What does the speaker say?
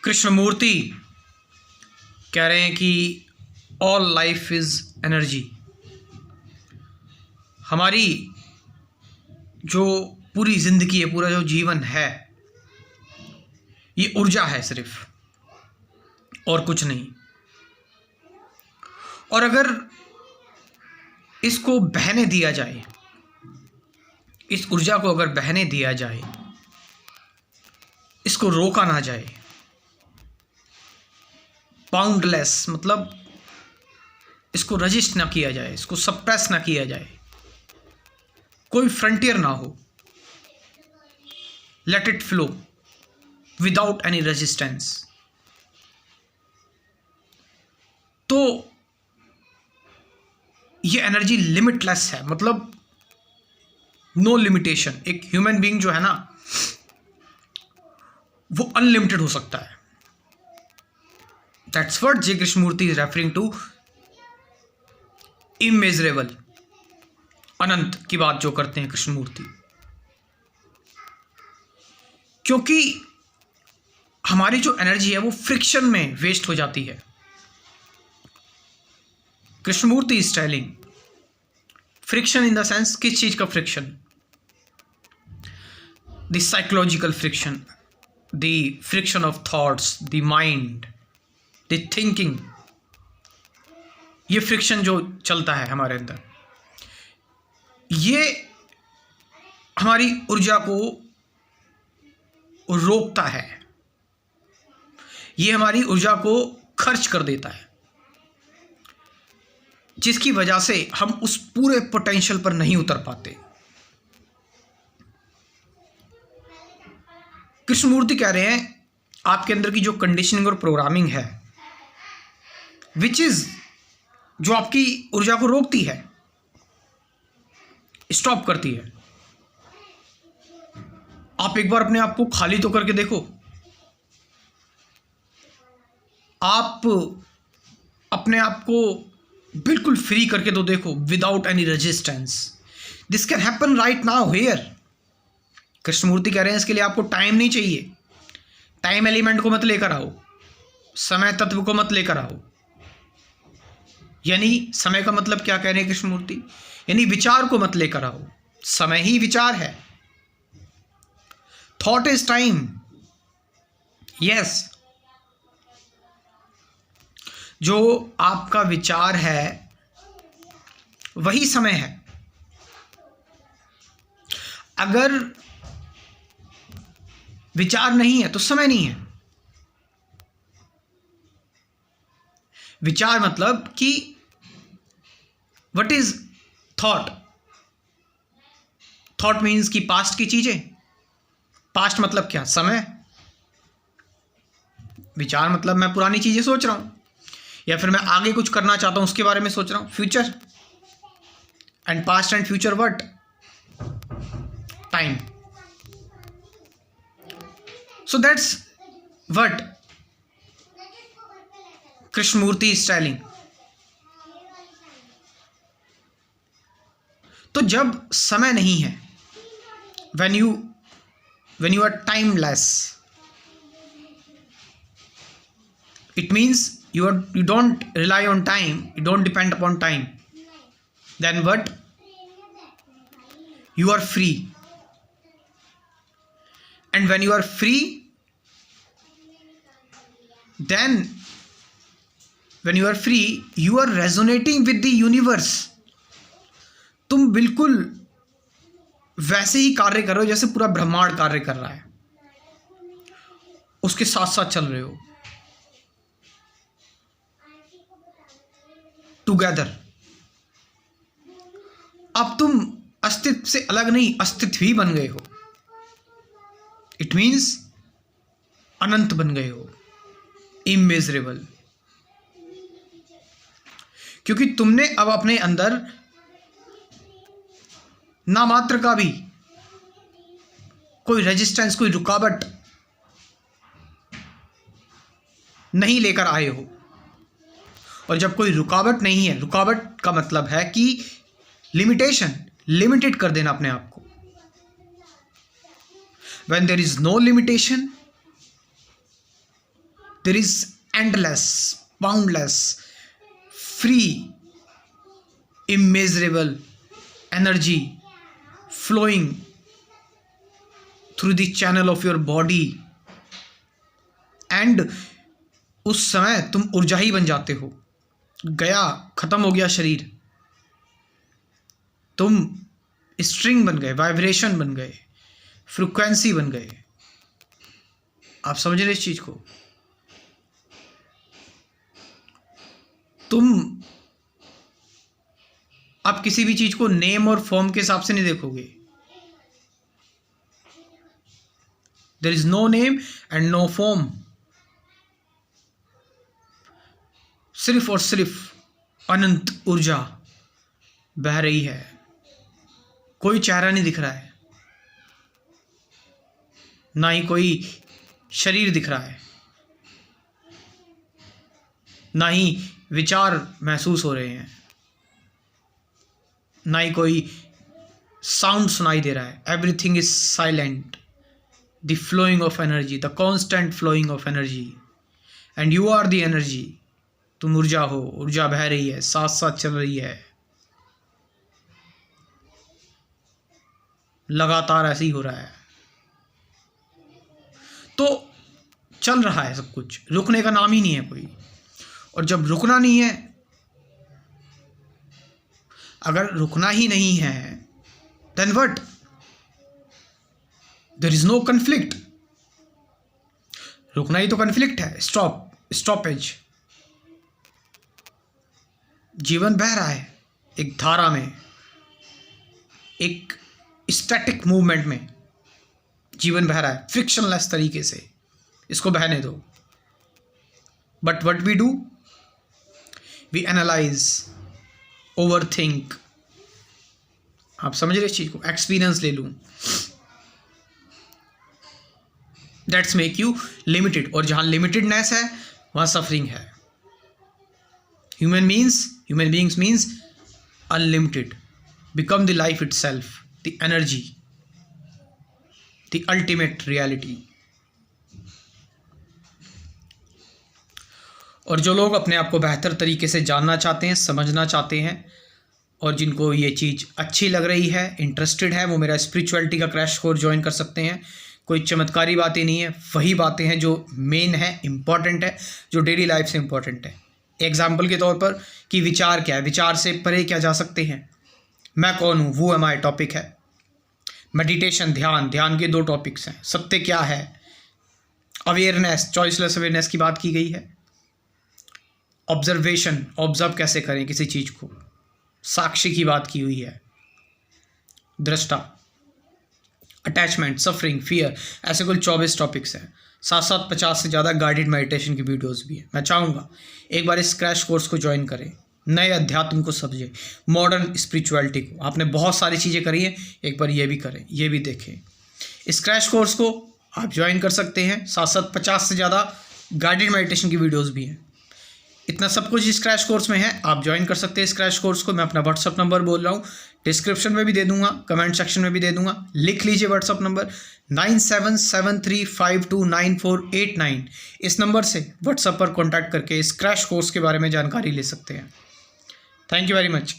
कृष्णमूर्ति कह रहे हैं कि ऑल लाइफ इज़ एनर्जी। हमारी जो पूरी ज़िंदगी है, पूरा जो जीवन है, ये ऊर्जा है सिर्फ, और कुछ नहीं। और अगर इसको बहने दिया जाए, इस ऊर्जा को अगर बहने दिया जाए, इसको रोका ना जाए, बाउंडलेस मतलब इसको रजिस्ट ना किया जाए, इसको सप्रेस ना किया जाए, कोई फ्रंटियर ना हो, let it flow without any resistance, तो ये एनर्जी लिमिटलेस है। मतलब नो लिमिटेशन। एक ह्यूमन बीइंग जो है ना, वो अनलिमिटेड हो सकता है। That's what J Krishnamurti is referring to immeasurable, अनंत की बात जो करते हैं कृष्णमूर्ति। क्योंकि हमारी जो एनर्जी है वो फ्रिक्शन में वेस्ट हो जाती है। Krishnamurti is telling friction in the sense, किस चीज का friction? The psychological friction, the friction of thoughts, the mind, the thinking. ये फ्रिक्शन जो चलता है हमारे अंदर, ये हमारी ऊर्जा को रोकता है, ये हमारी ऊर्जा को खर्च कर देता है, जिसकी वजह से हम उस पूरे पोटेंशियल पर नहीं उतर पाते। कृष्णमूर्ति कह रहे हैं आपके अंदर की जो कंडीशनिंग और प्रोग्रामिंग है, विच इज जो आपकी ऊर्जा को रोकती है, स्टॉप करती है। आप एक बार अपने आप को खाली तो करके देखो। आप अपने आप को बिल्कुल फ्री करके तो देखो, without any resistance. This can happen right now here. Krishnamurti कह रहे हैं इसके लिए आपको टाइम नहीं चाहिए। टाइम एलिमेंट को मत लेकर आओ, समय तत्व को मत लेकर आओ। यानी समय का मतलब क्या कह रहे हैं कृष्णमूर्ति? यानी विचार को मत लेकर आओ, समय ही विचार है। Thought is time. यस, जो आपका विचार है वही समय है। अगर विचार नहीं है तो समय नहीं है। विचार मतलब कि what is thought? Thought means कि पास्ट की चीजें। पास्ट मतलब क्या? समय। विचार मतलब मैं पुरानी चीजें सोच रहा हूं, या फिर मैं आगे कुछ करना चाहता हूं उसके बारे में सोच रहा हूं, future. And past and future what? Time. So that's what Krishnamurti is telling. तो जब समय नहीं है, when you are timeless, it means you don't rely on time, you don't depend upon time. Then what? You are free. And when you are free, then when you are free, you are resonating with the universe. तुम बिल्कुल वैसे ही कार्य कर रहे हो जैसे पूरा ब्रह्मांड कार्य कर रहा है, उसके साथ साथ चल रहे हो टुगेदर। अब तुम अस्तित्व से अलग नहीं, अस्तित्व ही बन गए हो। इट मीन्स अनंत बन गए हो, इमेजरेबल। क्योंकि तुमने अब अपने अंदर ना मात्र का भी कोई रेजिस्टेंस, कोई रुकावट नहीं लेकर आए हो। और जब कोई रुकावट नहीं है, रुकावट का मतलब है कि लिमिटेशन, लिमिटेड कर देना अपने आप को। When there is no limitation, there is endless, boundless, free, immeasurable energy flowing through the channel of your body and उस समय तुम ऊर्जा ही बन जाते हो। गया, खत्म हो गया शरीर, तुम स्ट्रिंग बन गए, वाइब्रेशन बन गए, फ्रीक्वेंसी बन गए। आप समझ रहे इस चीज को? तुम आप किसी भी चीज को नेम और फॉर्म के हिसाब से नहीं देखोगे। There is no name and no form. सिर्फ और सिर्फ अनंत ऊर्जा बह रही है। कोई चेहरा नहीं दिख रहा है, ना ही कोई शरीर दिख रहा है, ना ही विचार महसूस हो रहे हैं, ना ही कोई साउंड सुनाई दे रहा है। Everything is silent. The flowing of energy, the constant flowing of energy, and you are the energy. तुम ऊर्जा हो, ऊर्जा बह रही है, साथ साथ चल रही है, लगातार ऐसे ही हो रहा है। तो चल रहा है सब कुछ, रुकने का नाम ही नहीं है कोई। और जब रुकना नहीं है, अगर रुकना ही नहीं है, then what? There is no conflict. रुकना ही तो कन्फ्लिक्ट है, स्टॉपेज। जीवन बह रहा है एक धारा में, एक स्टैटिक मूवमेंट में जीवन बह रहा है, फ्रिक्शनलेस तरीके से। इसको बहने दो। But what we do? We analyse, overthink. आप समझ रहे इस चीज को? एक्सपीरियंस ले लूं, दैट्स मेक यू लिमिटेड। और जहां लिमिटेडनेस है वहां सफरिंग है। Human beings means unlimited. Become the life itself, the energy, the ultimate reality. और जो लोग अपने आप को बेहतर तरीके से जानना चाहते हैं, समझना चाहते हैं, और जिनको ये चीज़ अच्छी लग रही है, इंटरेस्टेड है, वो मेरा स्पिरिचुअलिटी का क्रैश कोर्स ज्वाइन कर सकते हैं। कोई चमत्कारी बातें नहीं है, वही बातें हैं जो मेन है, इम्पॉर्टेंट है, जो डेली लाइफ से इम्पॉर्टेंट है। एग्जाम्पल के तौर पर कि विचार क्या है, विचार से परे क्या जा सकते हैं, मैं कौन हूँ, वो हमारे टॉपिक है। मेडिटेशन, ध्यान के 2 टॉपिक्स हैं। सत्य क्या है, अवेयरनेस, चॉइसलेस अवेयरनेस की बात की गई है। ऑब्जर्वेशन, ऑब्जर्व कैसे करें किसी चीज़ को, साक्षी की बात की हुई है। दृष्टा, अटैचमेंट, सफरिंग, फियर, ऐसे कुल 24 टॉपिक्स हैं। साथ साथ 50 से ज़्यादा गाइडेड मेडिटेशन की वीडियोस भी हैं। मैं चाहूँगा एक बार इस क्रैश कोर्स को ज्वाइन करें, नए अध्यात्म को समझें, मॉडर्न स्पिरिचुअलिटी को। आपने बहुत सारी चीज़ें करी हैं, एक बार ये भी करें, ये भी देखें। इस क्रैश कोर्स को आप ज्वाइन कर सकते हैं। साथ साथ 50 से ज़्यादा गाइडेड मेडिटेशन की वीडियोज़ भी हैं। इतना सब कुछ इस क्रैश कोर्स में है, आप ज्वाइन कर सकते हैं इस क्रैश कोर्स को। मैं अपना व्हाट्सअप नंबर बोल रहा हूँ, डिस्क्रिप्शन में भी दे दूंगा, कमेंट सेक्शन में भी दे दूंगा। लिख लीजिए व्हाट्सअप नंबर 9773529489। इस नंबर से व्हाट्सअप पर कॉन्टैक्ट करके इस क्रैश कोर्स के बारे में जानकारी ले सकते हैं। Thank you very much.